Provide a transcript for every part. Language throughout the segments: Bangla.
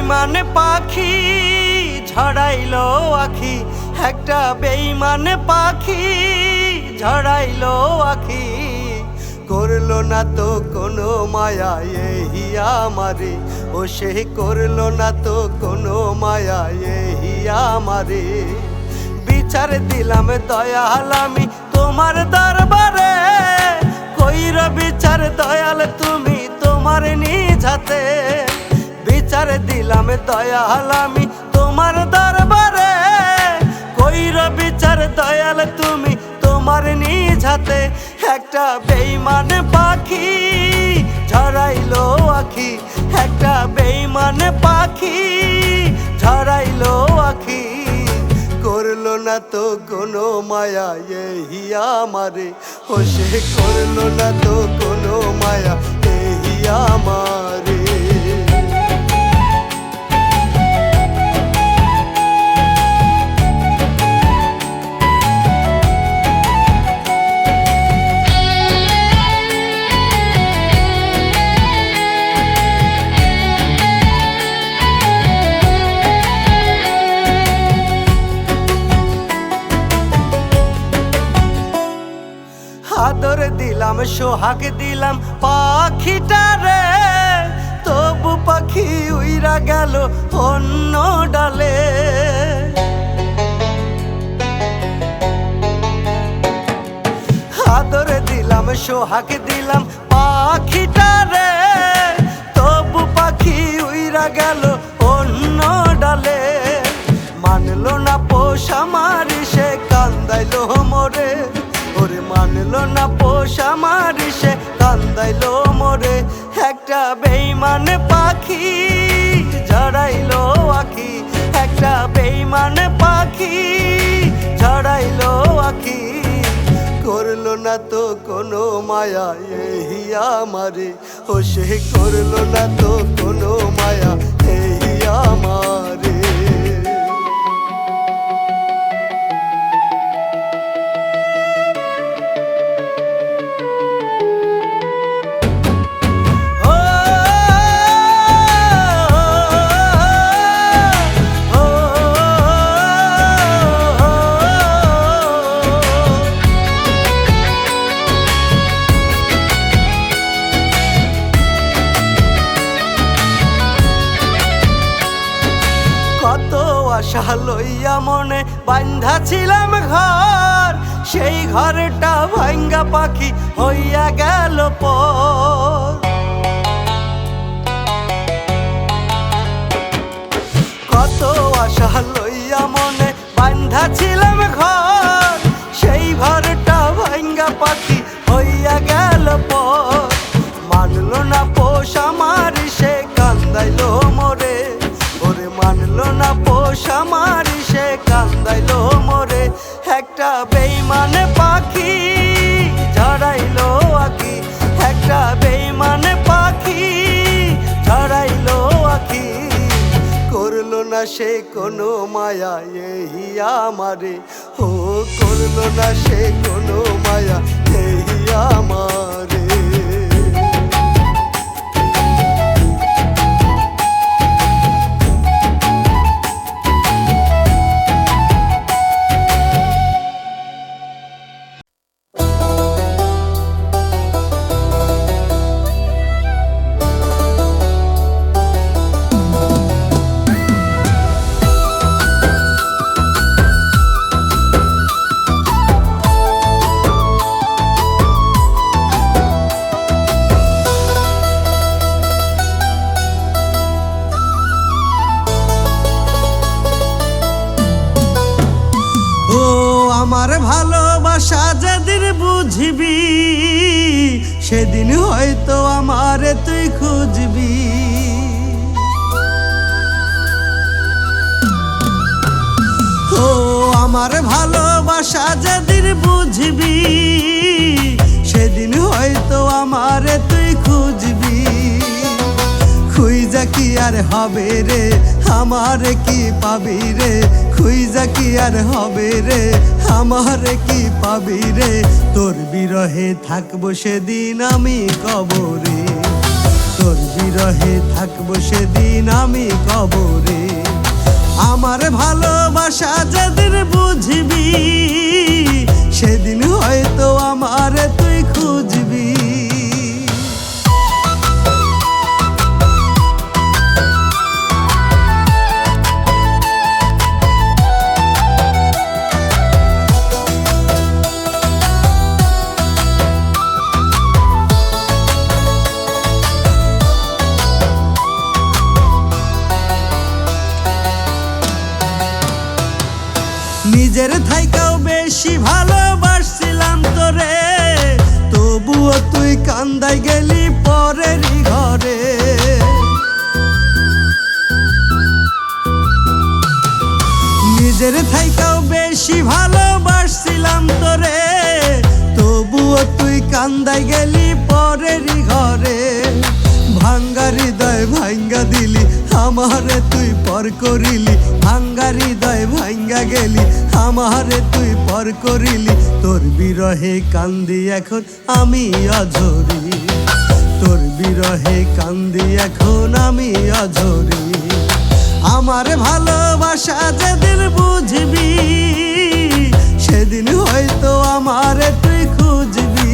বেঈমান পাখি ঝড়াইলো আখি, একটা বেঈমান পাখি ঝড়াইলো আখি। করলো না তো কোনো মায়া এই আমারে, ও সে করলো না তো কোনো মায়া এই আমারে। বিচার দিলাম দয়াল আমি তোমার দরবারে, কইর বিচার দয়াল তুমি তোমার নিজ হাতে। বিচার দিলাম দয়াল আমি তোমার দরবারে, কইর বিচার দয়াল তুমি তোমার নিজ হাতে। একটা বেঈমান পাখি ঝরাইলো আখি, একটা বেঈমান পাখি ঝরাইলো আখি। করলো না তো কোনো মায়া এই আমারে, ও সে করলো না তো কোনো মায়া এই আমারে। আদর দিলাম সোহাগ দিলাম পাখিটারে, তবু পাখি উইরা গেল অন্য ডালে। আদর দিলাম সোহাগ দিলাম পাখিটারে, তবু পাখি উইরা গেল অন্য ডালে। মানলো না পোষ আমার সে কান্দাইলো মোরে, ওরে মানলো না পোষ আমার সে কান্দাইলো মোরে। একটা বেঈমান পাখি ঝড়াইলো আখি, একটা বেঈমান পাখি ঝড়াইলো আখি। করলো না তো কোনো মায়া এই আমারে, ও সে করলো না তো কোনো মায়া এই আমারে। কত আশা লইয়া মনে বান্ধা ছিলাম ঘর, সেই ঘরটা ভাঙ্গা পাখি হইয়া গেল পর। কত আশা লইয়া মনে বান্ধা ছিলাম ঘর, সেই ঘরটা ভাঙ্গা পাখি হইয়া গেল পর। মানলো না পোষ আমার সে কান্দাইলো মোরে, ওরে মানলো না পোষ আমার সে কান্দাইলো মোরে। একটা বেঈমান পাখি ঝড়াইলো আখি, একটা বেঈমান পাখি ঝড়াইলো আখি। করলো না সে কোনো মায়া এই আমারে, ও করলো না সে কোনো মায়া এই আমারে। আমার ভালোবাসা যেদিন বুঝবি, সেদিন হয়তো আমারে তুই খুঁজবি। ও আমার ভালোবাসা যেদিন বুঝবি, সেদিন হয়তো আমারে তুই খুঁজবি। খুঁজা কি আর হবে রে, আমারে কি পাবি রে, খুঁজা কি আর হবে রে, আমারে কি পাবি রে। তোর বিরহে থাকবো সেদিন আমি কবরে, তোর বিরহে থাকবো সেদিন আমি কবরে। আমার ভালোবাসা যেদিন বুঝবি সেদিন হয়তো আমারে তুই খুঁজবি। নিজের থাইকাও বেশি ভালোবাসছিলাম তোরে, তবুও তুই কান্দাই গেলি পরেরই ঘরে। নিজের থাইকাও বেশি ভালোবাসছিলাম তোরে, তবুও তুই কান্দাই গেলি পরেরই ঘরে। ভাঙ্গা হৃদয় ভাঙ্গা দিলি আমারে তুই পর করিলি, ভাঙ্গা হৃদয় ভাঙ্গা গেলি আমারে তুই পর করিলি। তোর বিরহে কান্দি এখন আমি অঝরি, তোর বিরহে কান্দি এখন আমি অঝরি। আমার ভালোবাসা যেদিন বুঝবি সেদিন হয়তো আমারে তুই খুঁজবি।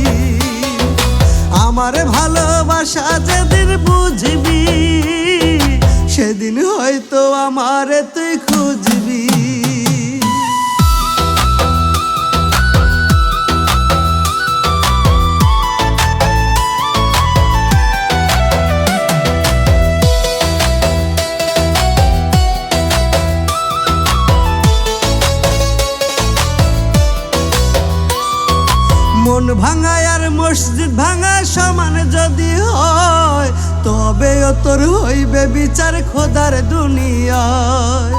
আমার ভালোবাসা যেদিন বুঝবি সেদিন হয়তো আমারে তুই খুঁজবি। মন ভাঙা আর মসজিদ ভাঙা সমান যদি হয়, তবেও তোর হইবে বিচার খোদার দুনিয়ায়।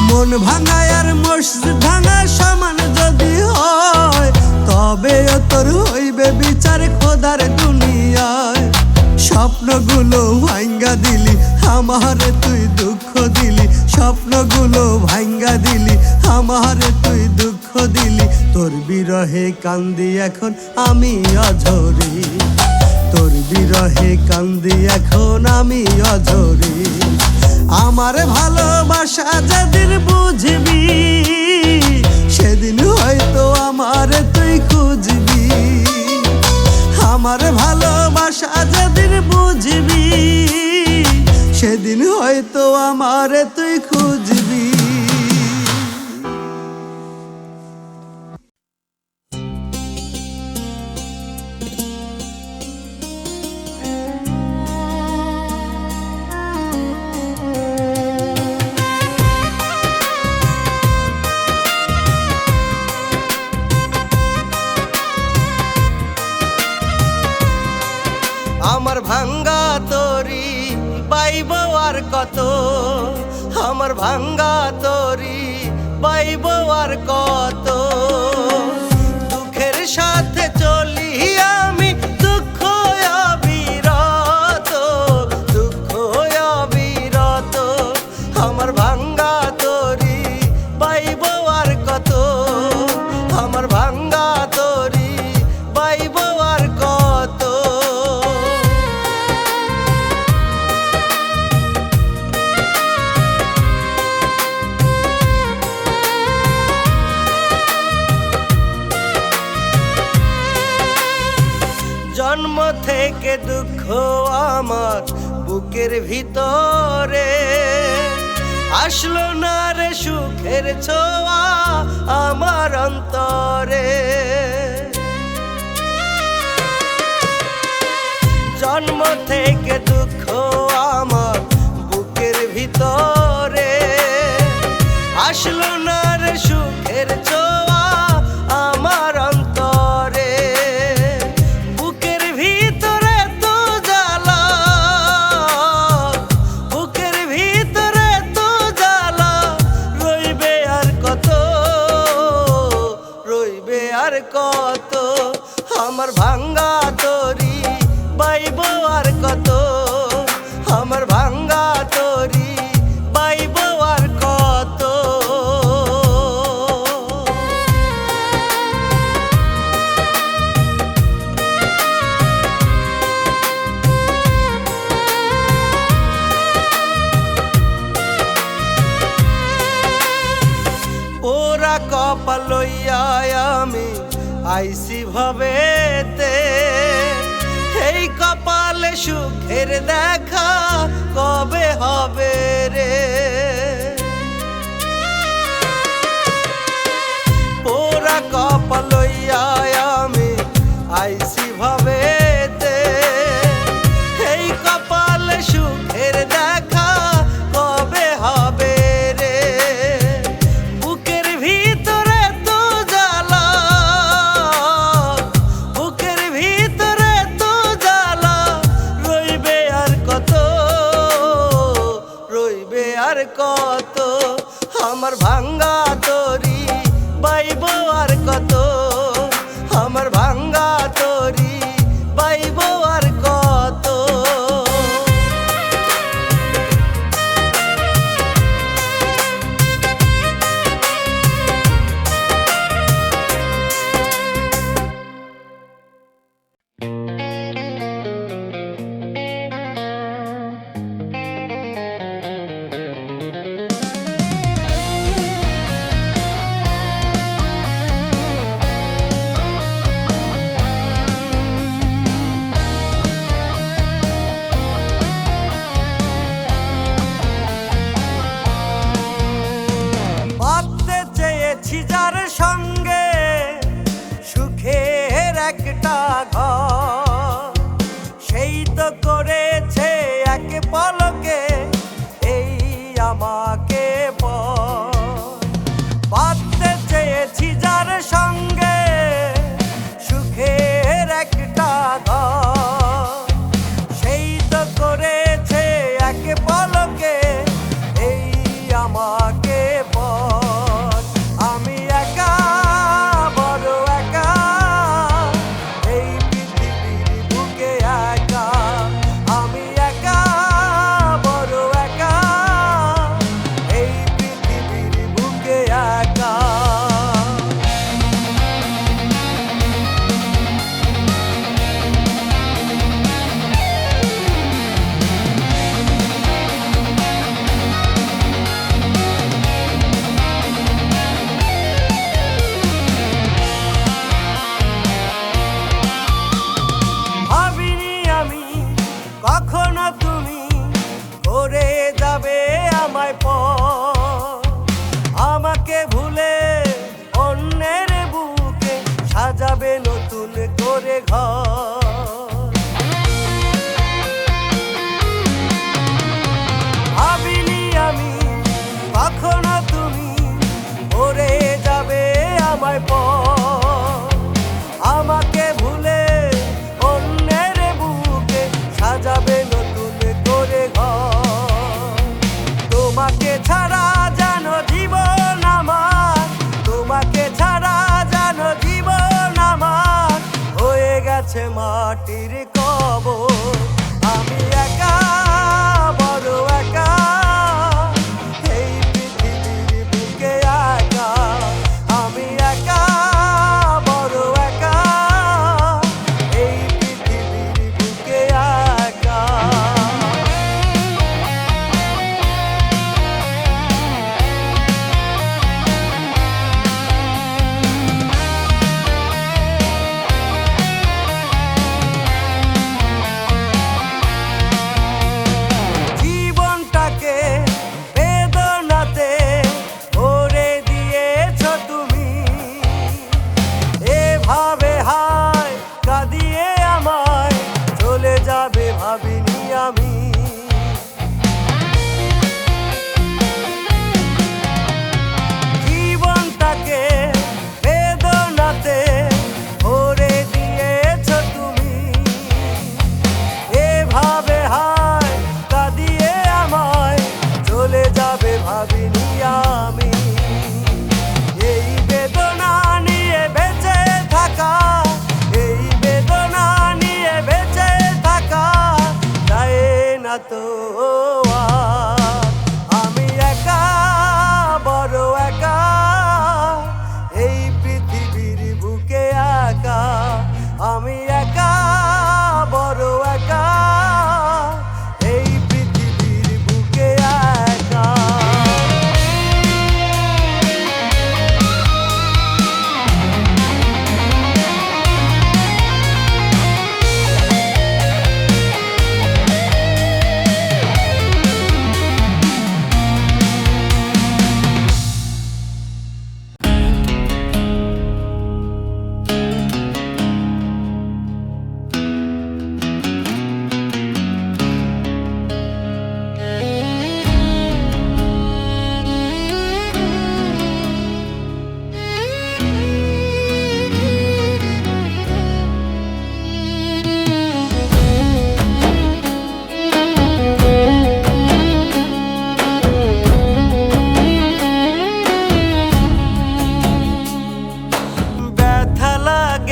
মন ভাঙা আর মসজিদ ভাঙা সমান যদি হয়, তবেও তোর হইবে বিচার খোদার দুনিয়ায়। স্বপ্নগুলো ভাঙ্গা দিলি আমারে তুই দুঃখ দিলি, স্বপ্নগুলো ভাঙ্গা দিলি আমারে তুই দুঃখ দিলি। তোর বিরহে কান্দি এখন আমি অঝরি, তোর বিরহে কান্দি এখন আমি অঝরি। আমার ভালোবাসা যেদিন বুঝবি সেদিন হয়তো আমারে তুই খুঁজবি। আমার ভালোবাসা যেদিন বুঝবি সেদিন হয়তো আমারে তুই খুঁজবি। আমার ভাঙ্গা তরি পাইব আর কত, আমার ভাঙ্গা তরি পাইব আর কত। দুঃখের সাথে চলি আমি দুঃখ অবিরত, দুঃখ অবিরত। আমার ভাঙ্গা তরি পাইব আর কত, আমার ভাঙ্গা তরি পাইব আর কত। জন্ম থেকে দুঃখ আমার বুকের ভিতরে, আসলো না রে সুখের ছোঁয়া আমার অন্তরে। জন্ম থেকে দুঃখ আমার বুকের ভিতরে, আসলো না রে সুখের ছোঁয়া আমার অন্তরে। বুকের ভিতরে তো জ্বালা, বুকের ভিতরে তো জ্বালা, রইবে আর কত, রইবে আর কত। আমার ভাঙ্গা তরি পাইব আর কত, আমার ভাঙ্গা তরি পাইব আর কত। লইয়াই আমি আইসি ভবেতে, এই কপালে সুখের দেখা কবে হবে রে। পোড়া কপাল লইয়াই আমি আইসি ভবেতে, এই কপালে সুখের দেখা কবে হবে রে। বুকের ভিতরে তো জ্বালা, বুকের ভিতরে তো জ্বালা, রইবে আর কত, রইবে আর কত। আমার ভাঙ্গা তরি বাইব আর কত, আমার ভাঙ্গা তরি বাইব আর কত। বাঁধতে চেয়েছি যার সঙ্গে সুখের একটা ঘর, সেই তো করেছে এক পলকে এই আমাকে পর। বাঁধতে চেয়েছি যার সঙ্গে সুখের একটা ঘর, সেই তো করেছে এক পলকে এই আমাকে পর। আমি একা, বড় একা, এই পৃথিবীর বুকে একা। আমি একা, বড় একা, এই পৃথিবীর বুকে একা। ভাবিনি আমি কখনো তুমি করে যাবে আমায় পর, আমাকে ভুলে অন্যের বুকে সাজাবে নতুন করে ঘর। ভাবিনি আমি কখনো তুমি করে যাবে আমায় পর, আমাকে ভুলে অন্যের বুকে সাজাবে নতুন করে ঘর। তোমাকে ছাড়া জানো জীবন আমার, তোমাকে ছাড়া জানো জীবন আমার হয়ে গেছে মাটির কবর। আমি একা, বড় একা, এই পৃথিবীর বুকে একা। আমি একা, বড় একা, এই পৃথিবীর বুকে একা।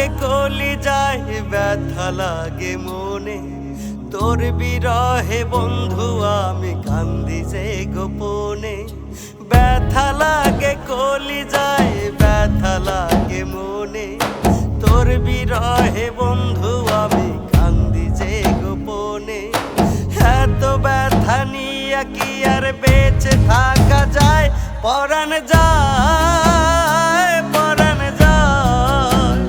লাগে কলিজায়, ব্যথা লাগে মনে, তোর বিরহে বন্ধু আমি কান্দি যে গোপনে। ব্যথা লাগে কলিজায়, ব্যথা লাগে মনে, তোর বিরহে বন্ধু আমি কান্দি যে গোপনে। এত ব্যথা নিয়ে কি আর বেঁচে থাকা যায়? পরাণ যায়, পরাণ যায়,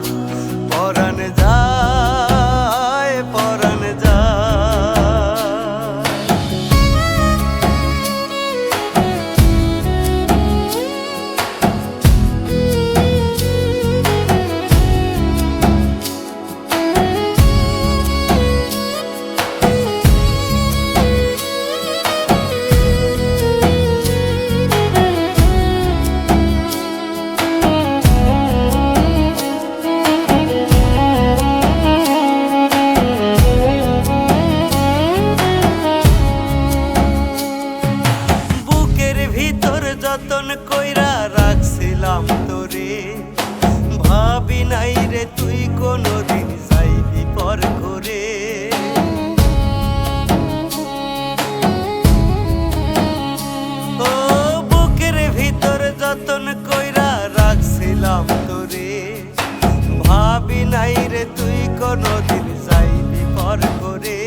পরাণ যায়, পরাণ যায়। যতন কইরা রাখছিলাম তোরে, ভাবি নাই রে তুই কোনদিন যাইবি পর করে। ও বুকের ভিতর যতন কইরা রাখছিলাম তোরে, ভাবি নাই রে তুই কোনদিন যাইবি পর করে।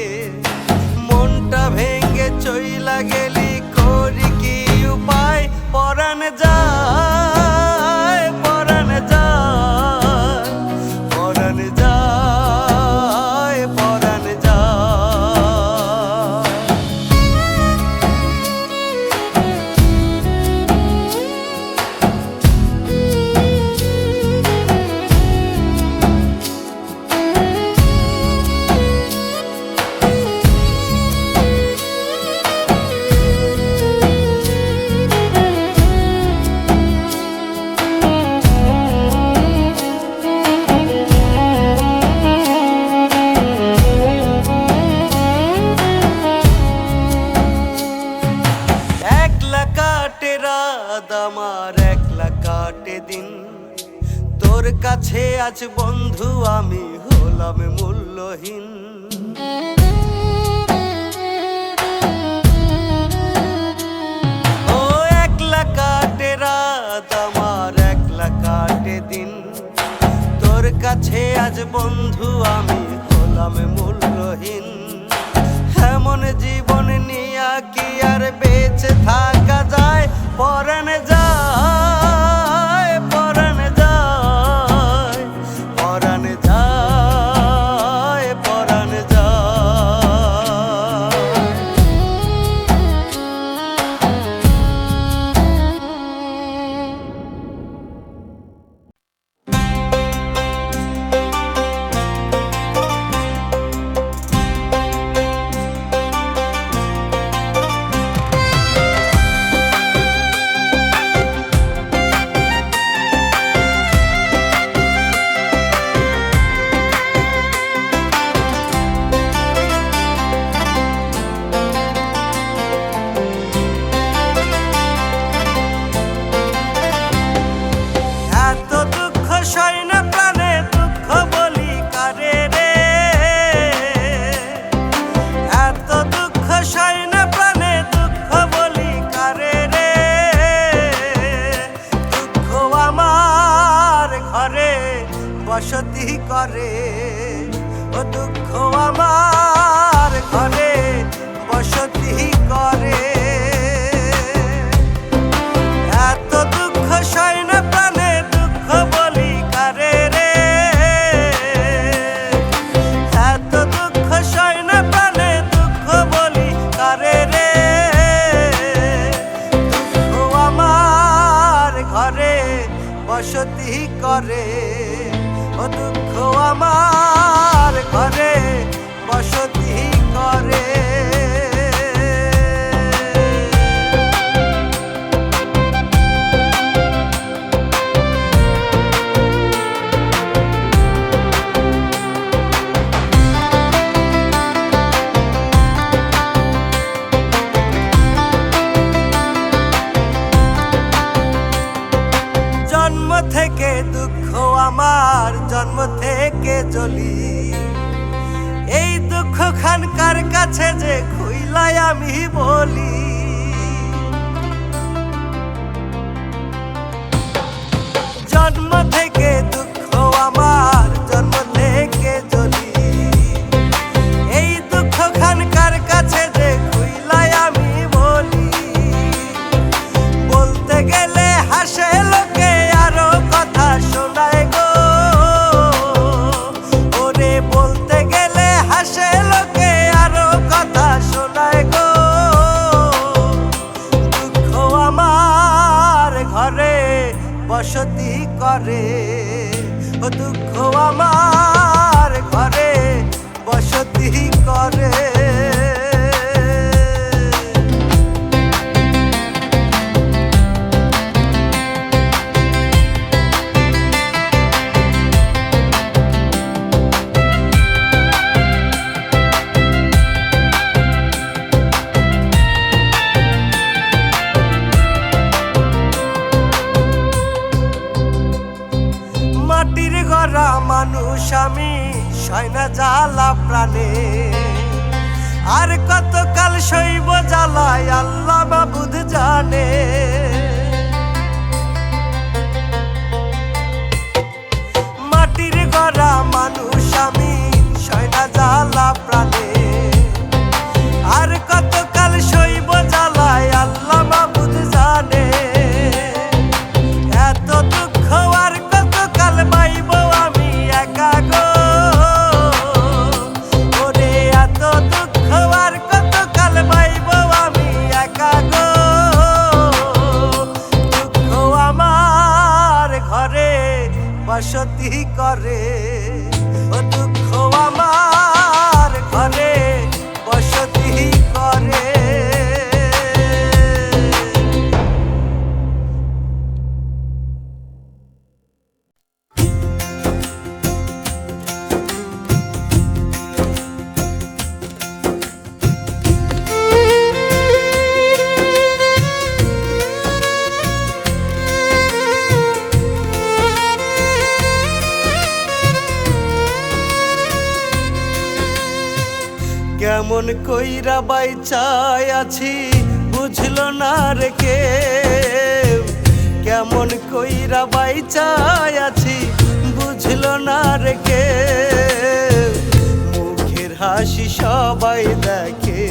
মনটা ভেঙে চইলা গেলি, করি কি উপায়? পরাণ যায়, পরাণ যায়, পরাণ যায়, পরাণ যায়। আমার একলা কাটে দিন, তোর কাছে আজ বন্ধু আমি হলাম মূল্যহীন। ও একলা কাটে রাত আমার, একলা কাটে দিন, তোর কাছে আজ বন্ধু আমি হলাম মূল্যহীন। এমন জীবন নিয়া কি আর বেঁচে থাকা যায়? পরাণ যায়, পরাণ যায়, পরাণ যায়, পরাণ যায়। বসতি করে, ও দুঃখ আমার ঘরে বসতি করে। এত দুঃখ সয় না প্রাণে, দুঃখ বলি কারে রে। এত দুঃখ সয় না প্রাণে, দুঃখ বলি কারে রে। দুঃখ আমার ঘরে বসতি করে, ও দুঃখ আমার ঘরে বসতি করে। জন্ম থেকে দুঃখ আমার জন্ম থেকে জ্বলি। এই দুঃখ খান কার কাছে যে খুইলাই আমি বলি। জন্ম থেকে দুঃখ আমার জন্ম থেকে জ্বলি। এই দুঃখ খান কার কাছে যে খুইলাই আমি বলি। বলতে গেলে হাসে লোকে আরো কথা শোনায় গো। ওরে বলতে গেলে হাসে লোকে আরো কথা শোনায় গো। দুঃখ আমার ঘরে বসতি করে। ও দুঃখ আমার ঘরে বসতি করে। মাটির গড়া মানুষ আমি, সয় না জ্বালা প্রাণে। আর কতকাল সইব জ্বালায় আল্লাহ মাবুদ জানে। মাটির গড়া মানুষ আমি, সয় না জ্বালা প্রাণে। আর কতকাল সইব জ্বালায় আল্লাহ মাবুদ জানে। এত দুঃখ আর কতকাল পাইব আমি একা গো। ওরে এত দুঃখ আর কতকাল পাইব আমি একা গো। দুঃখ আমার ঘরে বসতি করে। ও দুঃখ আমার ঘরে বসতি করে। কেমন কইরা বাইচাই আছি বুঝলো না রে কেউ। কেমন কইরা বাইচাই আছি বুঝলো না রে কেউ। মুখের হাসি সবাই দেখে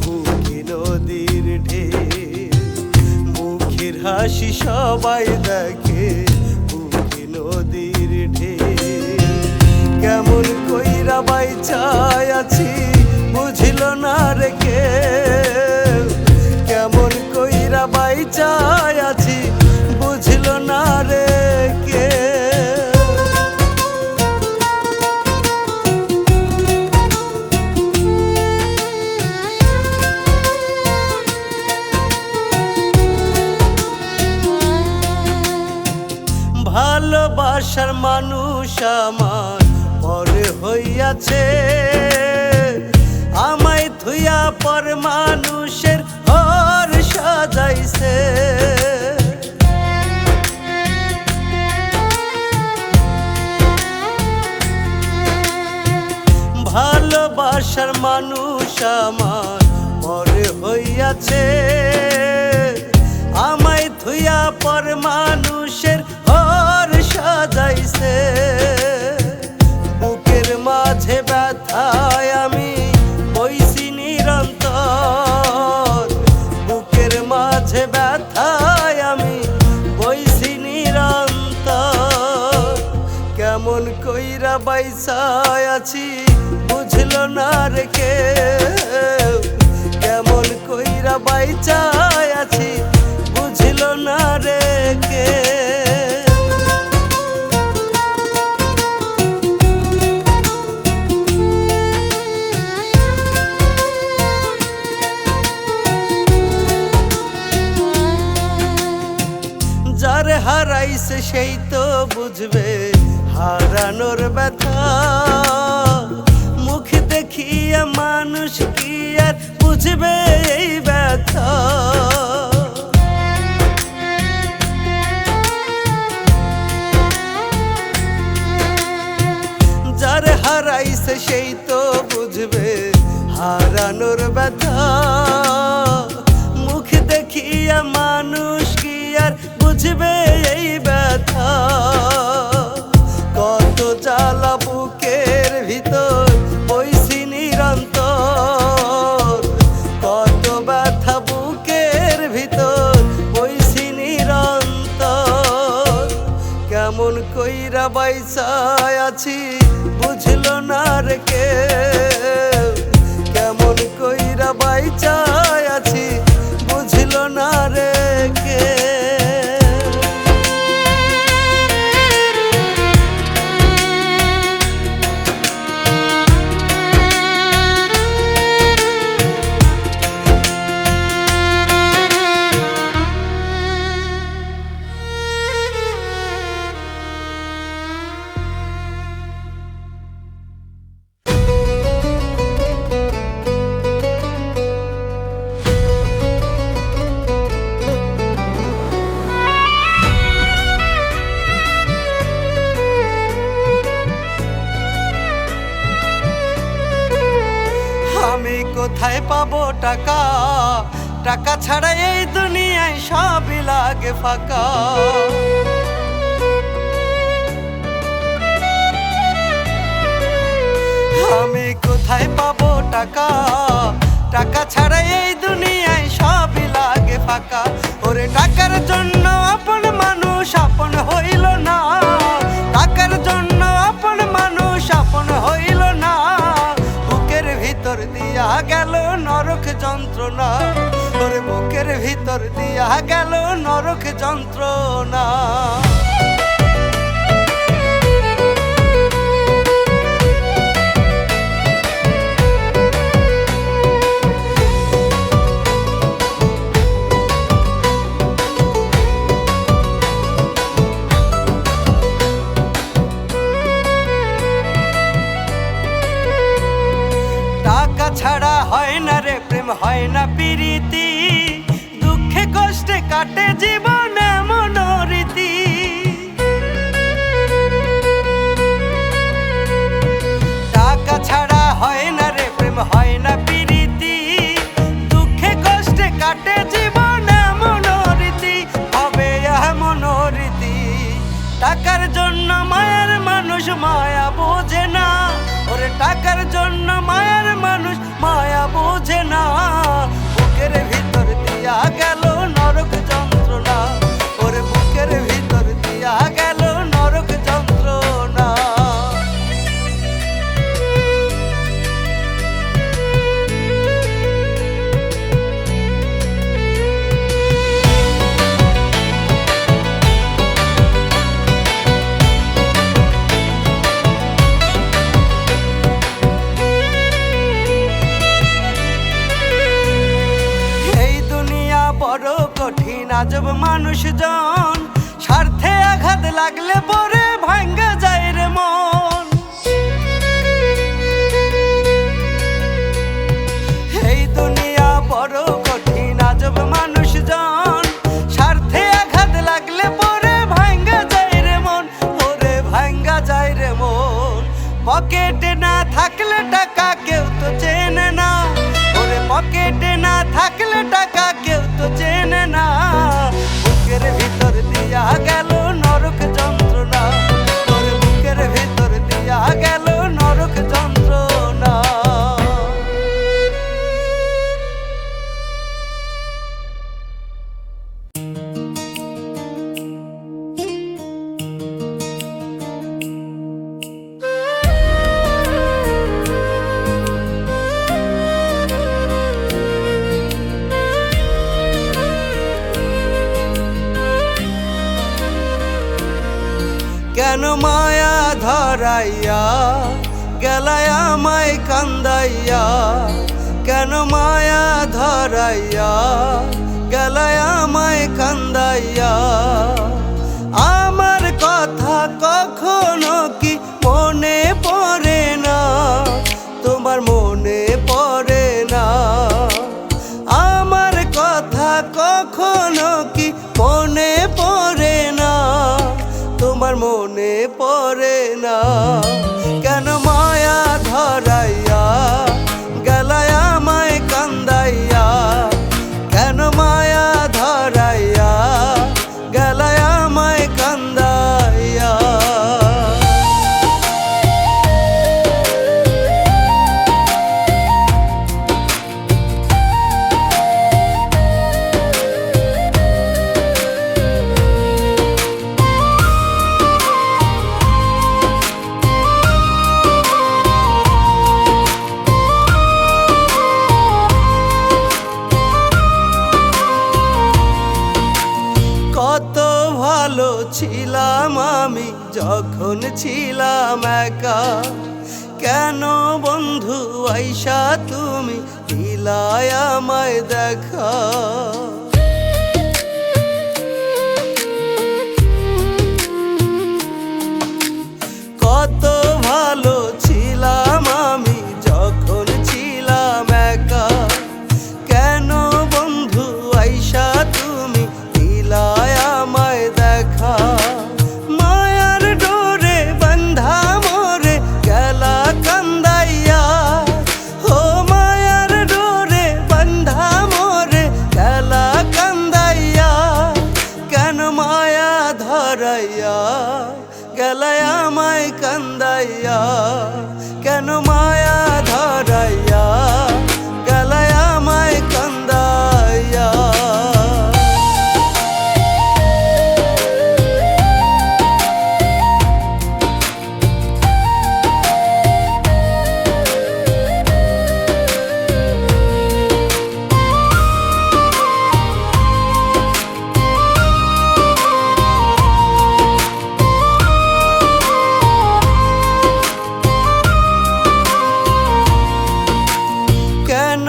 বুকে নদীর ঢেউ। মুখের হাসি সবাই দেখে বুকে নদীর ঢেউ। কেমন কইরা বাইচাই আছি বুঝলো না রে কেউ। কেমন কইরা বাইচাই আছি বুঝলো না রে কেউ। ভালোবাসার মানুষ আমার পরে হইয়াছে। আমায় থুইয়া পর মানুষের ঘর সাজাইছে। ভালোবাসার মানুষ আমার পরে হইয়াছে। আমায় থুইয়া পর মানুষের ঘর সাজাইছে। বুকের মাঝে ব্যথায় আমি বইছি নিরন্তর। বুকের মাঝে ব্যথায় আমি বইছি নিরন্তর। কেমন কইরা বাইসায় আছি বুঝলো না রে কেউ। কেমন কইরা বাইচায় আছি বুঝলো না রে কেউ। যারে হারাইছে সেই তো বুঝবে হারানোর ব্যথা। মুখ দেখিয়া মানুষ কি আর বুঝবে এই ব্যথা। হারাইছে সেই তো বুঝবে হারানোর ব্যথা। মুখ দেখিয়া মানুষ কি আর বুঝবে এই ব্যথা। কত জ্বালা বুকের ভিতর বইছি নিরন্তর, কত ব্যথা বুকের ভিতর বইছি নিরন্তর। কেমন কইরা বাইসায় আছি বুঝলো না রে কেউ, কেমন কইরা বাইচায় আছি বুঝলো না রে কেউ। আমি কোথায় পাবো টাকা, টাকা ছাড়া এই দুনিয়ায় সবই লাগে ফাঁকা। আমি কোথায় পাবো টাকা, টাকা ছাড়া এই দুনিয়ায় সবই লাগে ফাঁকা। ওরে টাকার জন্য আপন মানুষ আপন হইল না, টাকার জন্য আপন মানুষ আপন হইল না। বুকের ভিতর দিয়া গেল নরক যন্ত্রণা, ওরে বুকের ভিতর দিয়া গেল নরক যন্ত্রণা। টাকা ছাড়া হয় না রে প্রেম, হয় না প্রীতি, দুঃখে কষ্টে কাটে জীবন এমন রীতি। টাকা ছাড়া হয় না রে প্রেম, হয় না প্রীতি, দুঃখে কষ্টে কাটে জীবন এমন রীতি, হবে এমন রীতি। টাকার জন্য মায়ের মানুষ মায়া বোঝে না, ওরে টাকার জন্য মায়ের মানুষ মায়া বোঝে না। বুকের ভিতর দিয়া গেল নরক যন্ত্রণা, ওরে বুকের ভিতর দিয়া গেল নরক যন্ত্রণা। বড় কঠিন আজব মানুষজন, স্বার্থে আঘাত লাগলে পরে ভাঙ্গা যায় রে মন। এই দুনিয়া বড় কঠিন আজব মানুষজন, স্বার্থে আঘাত লাগলে পরে ভাঙ্গা যায় রে মন, ওরে ভাঙ্গা যায় রে মন। পকেটে না থাকলে টাকা কেউ তো চেনে না, ওরে পকেটে না থাকলে টাকা কেউ তো চেনে না। বুকের ভিতর দিয়া গেল নরক যন্ত্রণা, ওরে বুকের ভিতর দিয়া গেল নরক যন্ত্রণা। কেন মায়া ধরাইয়া গেলায় আমায় কান্দাইয়া, কেন মায়া ধরাইয়া গেলায় আমায় কান্দাইয়া। আমার কথা কখনো কি মনে পড়ে না, তোমার মনে পড়ে না। আমার কথা কখনো কি মনে পড়ে না, তোমার মনে পড়ে না। কেন মায়া একা। কেন বন্ধু আইসা তুমি দিলাই আমায় দেখা। কত ভালো ছিলাম আমি যখন ছিলাম একা। কেন বন্ধু আইসা তুমি দিলাই আমায় দেখা। মায়ার ডোরে বান্ধা মোরে গেলা কান্দাইয়া। ও মায়ার ডোরে বান্ধা মোরে গেলা কান্দাইয়া। কেন মায়া ধরাইয়া গেলাই আমায় কান্দাইয়া। কেন মায়া ধরাইয়া গেলাই আমায় কান্দাইয়া। কেন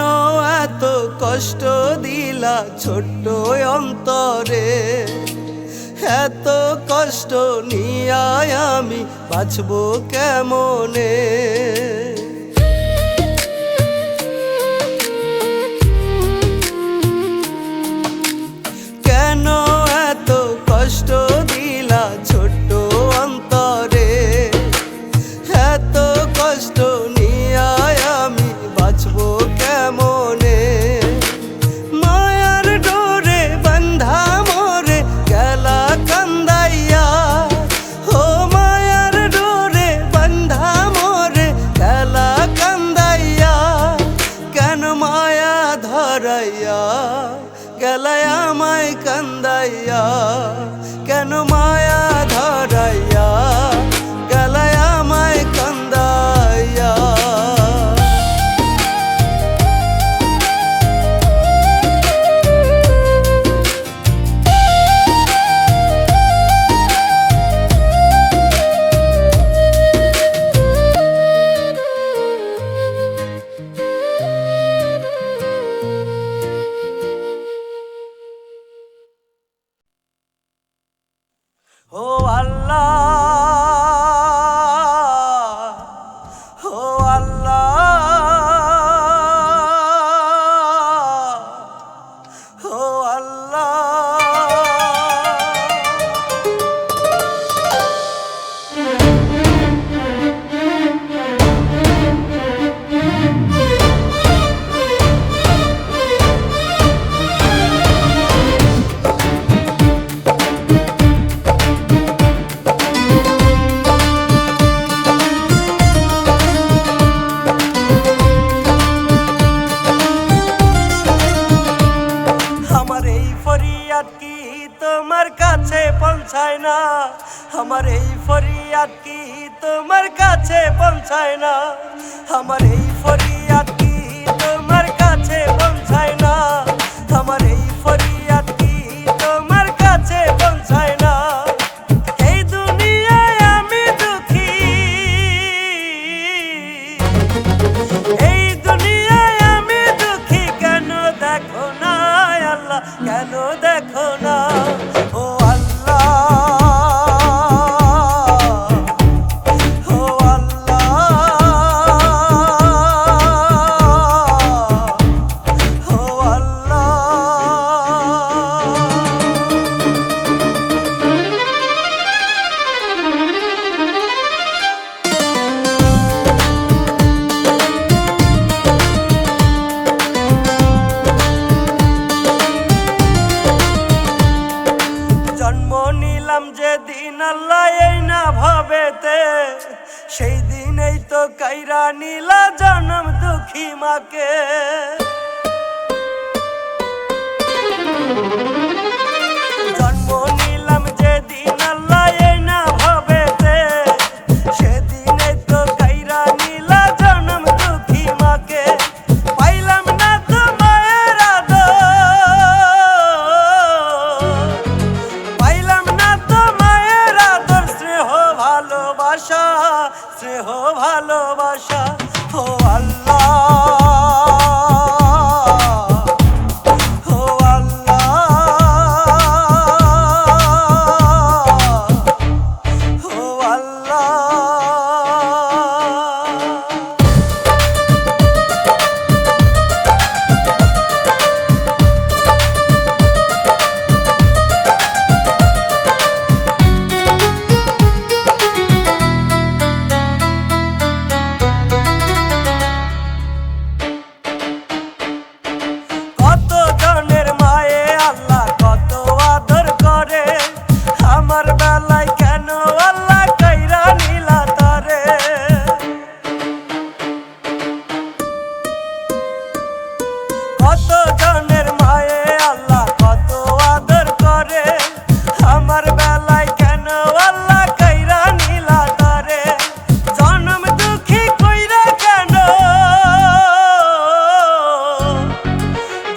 এত কষ্ট দিলা ছোট্ট অন্তরে। এত কষ্ট নিয়ে আমি বাঁচবো কেমনে। কেন এত কষ্ট দিলা ছোট্ট অন্তরে। এত কষ্ট নিয়ে আমি বাঁচবো কেমনে। মায়ার ডোরে বান্ধা মোরে গেলা কান্দাইয়া। ও মায়ার ডোরে বান্ধা মোরে গেলা কান্দাইয়া। কেন মায়া ধরাইয়া গেলাই আমায় কান্দাইয়া। কেন মায়া ধরাইয়া গেলাই আমায় কান্দাইয়া। ও আল্লাহ, ও আল্লাহ, ও আল্লাহ। আমার এই ফরিয়াদ কি তোমার কাছে পৌঁছায় না। আমার এই ফরিয়াদ কি তোমার কাছে পৌঁছায় না। আমার এই ফরিয়াদ কি তোমার কাছে পৌঁছায় না। আমার এই ফরিয়াদ কি তোমার কাছে পৌঁছায় না। এই দুনিয়ায় আমি দুঃখী। এই দুনিয়ায় আমি দুঃখী। কেন দেখো না আল্লাহ, কেন দেখো না। ও আল্লাহ, ও আল্লাহ, ও আল্লাহ। জন্ম নিলাম যেদিন আল্লাহ এই না ভাবেতে। সেই দিনেই তো কাইরা নিলা জনম দুঃখী মাকে। জন্ম নিলাম যেদিন আল্লাহ এই না ভাবেতে। সেদিনেই তো কাইরা নিলা জনম দুঃখী মাকে। পাইলাম না তো মায়ের আদর। পাইলাম না তো মায়ের আদর, স্নেহ ভালোবাসা স্নেহ ভালোবাসা ও আল্লাহ ও আল্লাহ ও আল্লাহ। কত জনের মায়ে আল্লাহ কত আদর করে, আমার বেলায় কেন আল্লাহ কইরা নিলা তারে। কত জনের মায়ে আল্লাহ কত আদর করে, আমার বেলায় কেন আল্লাহ কইরা নিলা তারে। জনম দুঃখী কইরা কেন,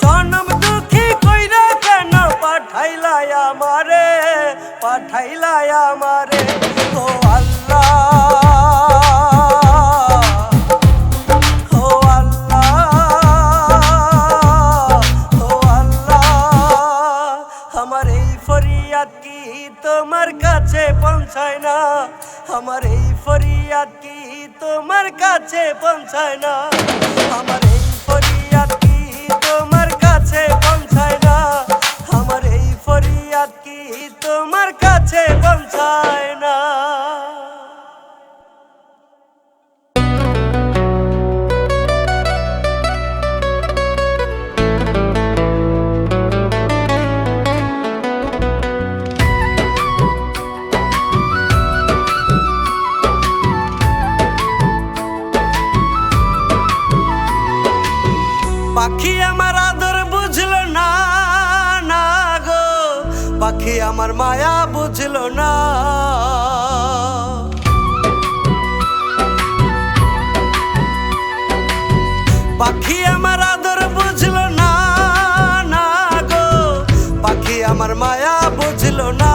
জনম দুঃখী কইরা কেন পাঠাইলাই আমারে, পাঠাইলাই আমারে ও আল্লাহ ও আল্লাহ ও আল্লাহ। আমার এই ফরিয়াদ কি তোমার কাছে পৌঁছায় না, আমার এই ফরিয়াদ কি তোমার কাছে পৌঁছায় না, আমার এই ফরিয়াদ কি তোমার কাছে পৌঁছায় না, আমার এই ফরিয়াদ কি তোমার কাছে পৌঁছায় না। পাখি আমার আদর বুঝলো না, না গো পাখি আমার মায়া বুঝলো না। পাখি আমার আদর বুঝলো না, না গো পাখি আমার মায়া বুঝলো না।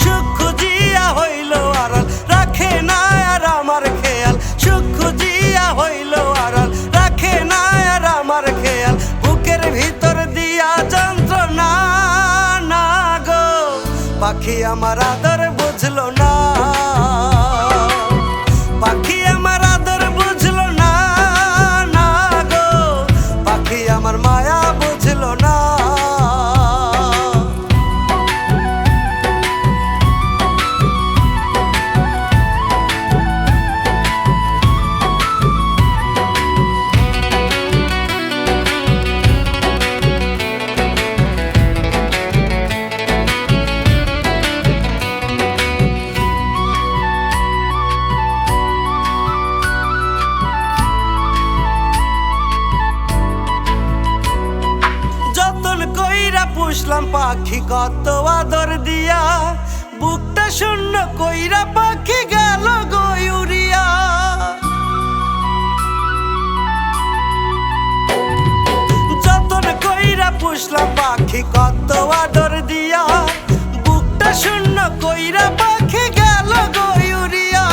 সুখ খুঁজিয়া হইল আড়াল রাখে না আর আমার খেয়াল, সুখ খুঁজিয়া হইল আড়াল রাখে না আর আমার খেয়াল। বুকের ভিতর দিয়া যন্ত্রণা, না গো পাখি আমার আদর বুঝলো না, পাখি আমার আদর বুঝলো না, না গো পাখি আমার মায়া বুঝলো না। পুষলাম পাখি কত আদর দিয়া, বুকটা শূন্য কইরা পাখি গেল গয়ুরিয়া। যতন কইরা পুষলাম পাখি কত আদর দিয়া, বুকটা শূন্য কইরা পাখি গেল গয়ুরিয়া।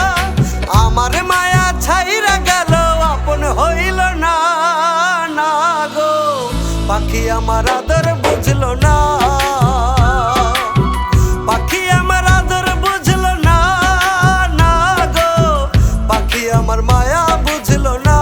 আমার মায়া ছাইরা গেল আপন হইল না, না গো পাখি আমার আদর বুঝলো না, পাখি আমার আদর বুঝলো না, না গো পাখি আমার মায়া বুঝলো না।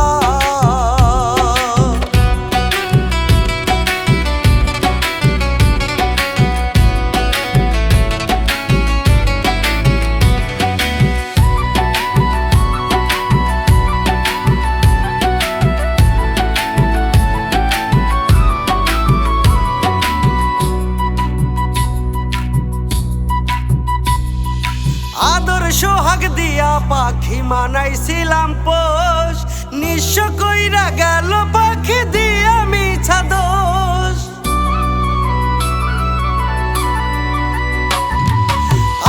আদর সোহাগ দিয়া পাখি মানাইছিলাম পোষ, নিঃস্ব কইরা গেল পাখি দিয়া মিছা দোষ।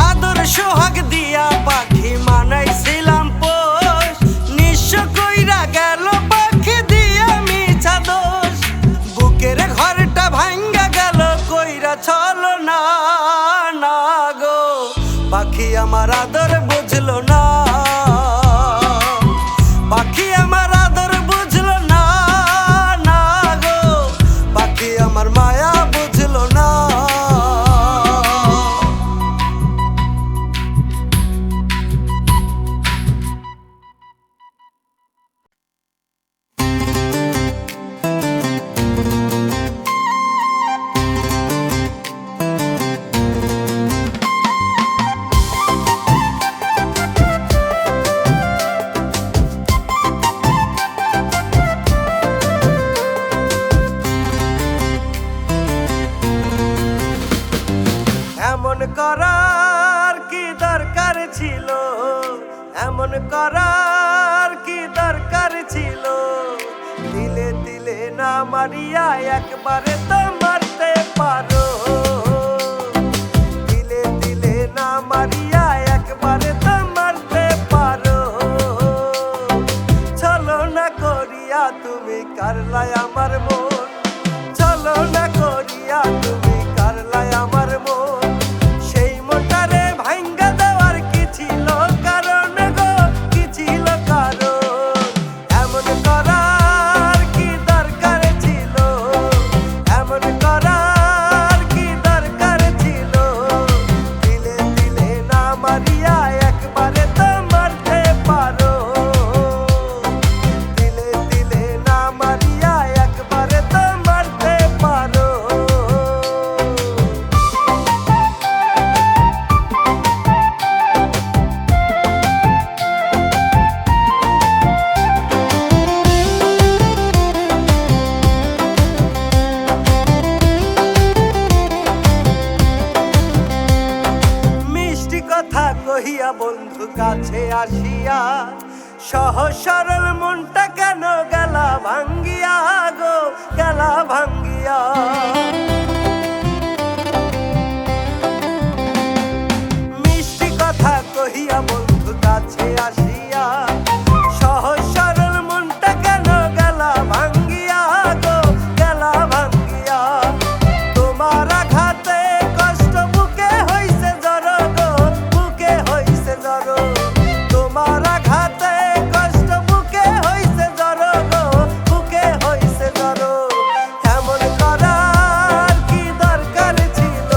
আদর সোহাগ দিয়া পাখি মানাইছিলাম পোষ, নিঃস্ব কইরা গেল পাখি দিয়া মিছা দোষ। বুকের ঘরটা ভাঙ্গা গেল কইরা ছলো না, না গো পাখি আমার আদর বুঝলো না। এমন করার কি দরকার ছিল? দিলে দিলে না মারিয়া একবারে তো মারতে পারো। দিলে দিলে না মারিয়া একবারে তো মারতে পারো। চলো না করিয়া তুমি কারলাই আমার মন, চলো না করিয়া তুমি কারলাই আমার মন। সেই মোটারে ভাঙ্গা দেওয়ার কি ছিল কারণ গো, কি ছিল কারণ? এমন করার কি দরকার ছিল? এমন করার কি দরকার ছিল? দিলে দিলে না মারিয়া একবারে তো মারতে পারো। দিলে দিলে না মারিয়া একবারে তো মারতে পারো। মিষ্টি কথা কহিয়া বন্ধু কাছে আসিয়া সহজ সরল মনটা কেন গেলা ভাঙ্গিয়া গো, গেলা ভাঙ্গিয়া। মিষ্টি কথা কহিয়া বন্ধু কাছে আসিয়া সহজ সরল মনটা কেন গেলা ভাঙ্গিয়া গো, গেলা ভাঙ্গিয়া। তোমার আঘাতে কষ্ট বুকে হইছে জড়ো গো, বুকে হইছে জড়ো। তোমার আঘাতে কষ্ট বুকে হইছে জড়ো গো, বুকে হইছে জড়ো। এমন করার কি দরকার ছিল?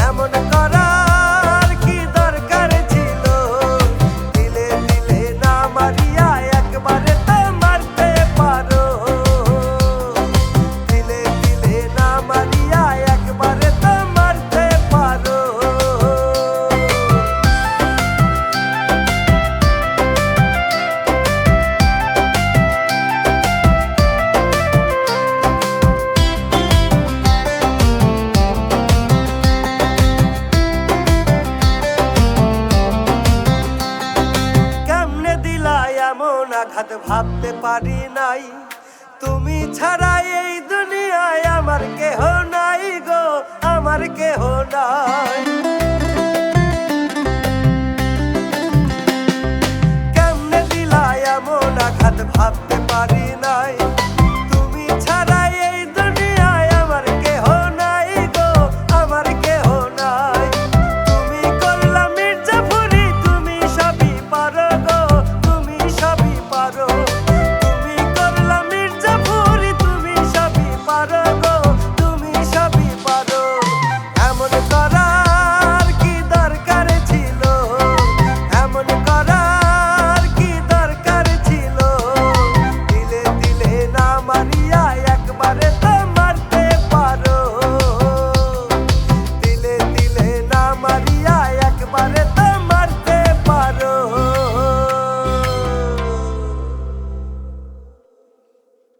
এমন করার কি দরকার ছিল? দিলে দিলে না মারিয়া একবারে তো মারতে পারো। দিলে দিলে না মারিয়া একবারে তো মারতে পারো। কেমনে দিলা এমন আঘাত ভাবতে পারি নাই। তুমি ছাড়া এই দুনিয়ায় আমার কেহ নাই গো, আমার কেহ নাই। কেমনে দিলা এমন আঘাত ভাবতে পারি নাই।